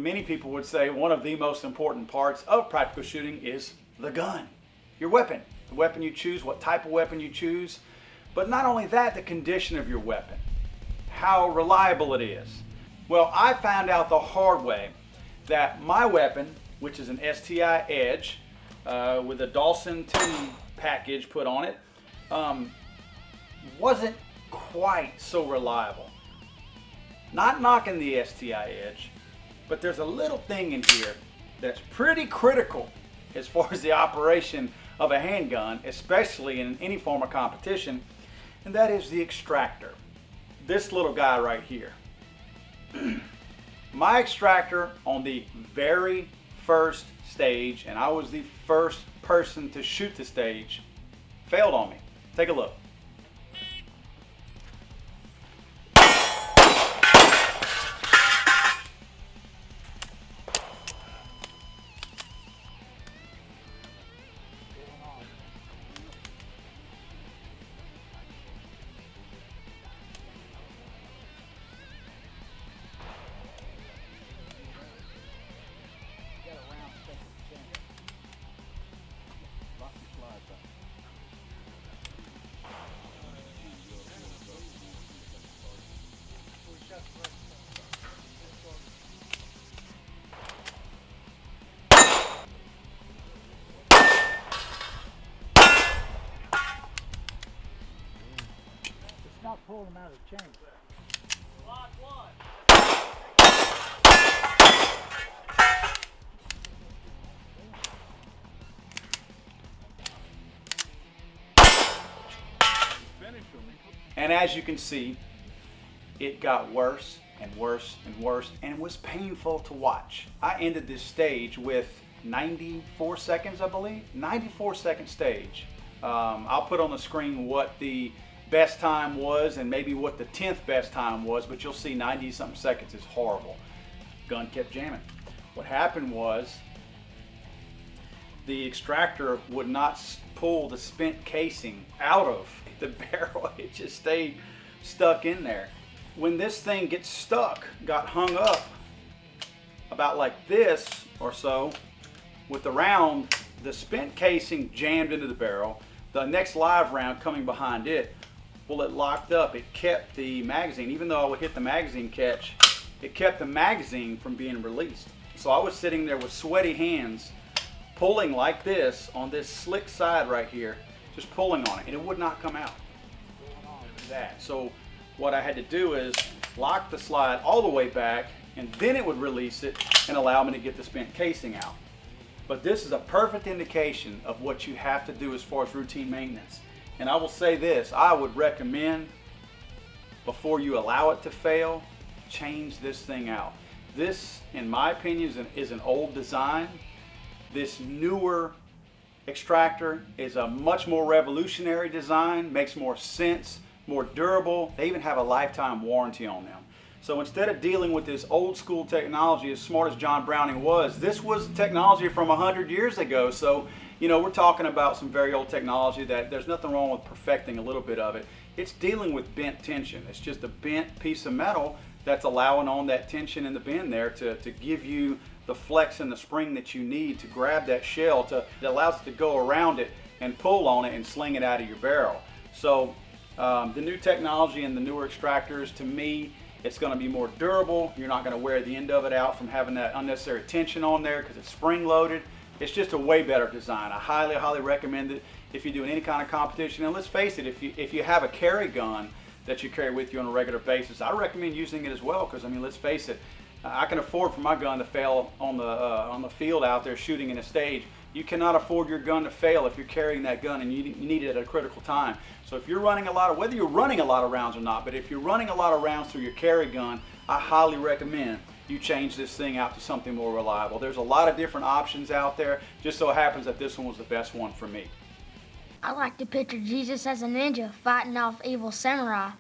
Many people would say one of the most important parts of practical shooting is the gun, your weapon. The weapon you choose, what type of weapon you choose. But not only that, the condition of your weapon, how reliable it is. Well, I found out the hard way that my weapon, which is an STI Edge with a Dawson tune package put on it, wasn't quite so reliable. Not knocking the STI Edge, but there's a little thing in here that's pretty critical as far as the operation of a handgun, especially in any form of competition, and that is the extractor. This little guy right here. My extractor on the very first stage, and I was the first person to shoot the stage, failed on me. Take a look. Not pulling them out of the chain. Lock one. And as you can see, it got worse and worse and worse, and it was painful to watch. I ended this stage with 94 seconds, I believe. 94-second stage. I'll put on the screen what the best time was and maybe what the 10th best time was, but you'll see 90-something seconds is horrible. Gun kept jamming. What happened was the extractor would not pull the spent casing out of the barrel. It just stayed stuck in there. When this thing gets stuck, got hung up about like this or so with the round, the spent casing jammed into the barrel. The next live round coming behind it, well, it locked up. It kept the magazine, even though I would hit the magazine catch, it kept the magazine from being released. So I was sitting there with sweaty hands, pulling like this on this slick side right here, just pulling on it, and it would not come out. That. So what I had to do is lock the slide all the way back, and then it would release it and allow me to get the spent casing out. But this is a perfect indication of what you have to do as far as routine maintenance. And I will say this, I would recommend, before you allow it to fail, change this thing out. This, in my opinion, is an old design. This newer extractor is a much more revolutionary design, makes more sense, more durable. They even have a lifetime warranty on them. So instead of dealing with this old school technology, as smart as John Browning was, this was technology from 100 years ago. So, you know, we're talking about some very old technology that there's nothing wrong with perfecting a little bit of it. It's dealing with bent tension. It's just a bent piece of metal that's allowing on that tension in the bend there to give you the flex and the spring that you need to grab that shell, that allows it to go around it and pull on it and sling it out of your barrel. So the new technology and the newer extractors, to me, it's going to be more durable. You're not going to wear the end of it out from having that unnecessary tension on there because it's spring loaded. It's just a way better design. I highly, highly recommend it if you're doing any kind of competition. And let's face it, if you have a carry gun that you carry with you on a regular basis, I recommend using it as well, because I mean, let's face it, I can afford for my gun to fail on the field out there shooting in a stage. You cannot afford your gun to fail if you're carrying that gun and you need it at a critical time. So if you're running a lot of, whether you're running a lot of rounds or not, but if you're running a lot of rounds through your carry gun, I highly recommend you change this thing out to something more reliable. There's a lot of different options out there. Just so happens that this one was the best one for me. I like to picture Jesus as a ninja fighting off evil samurai.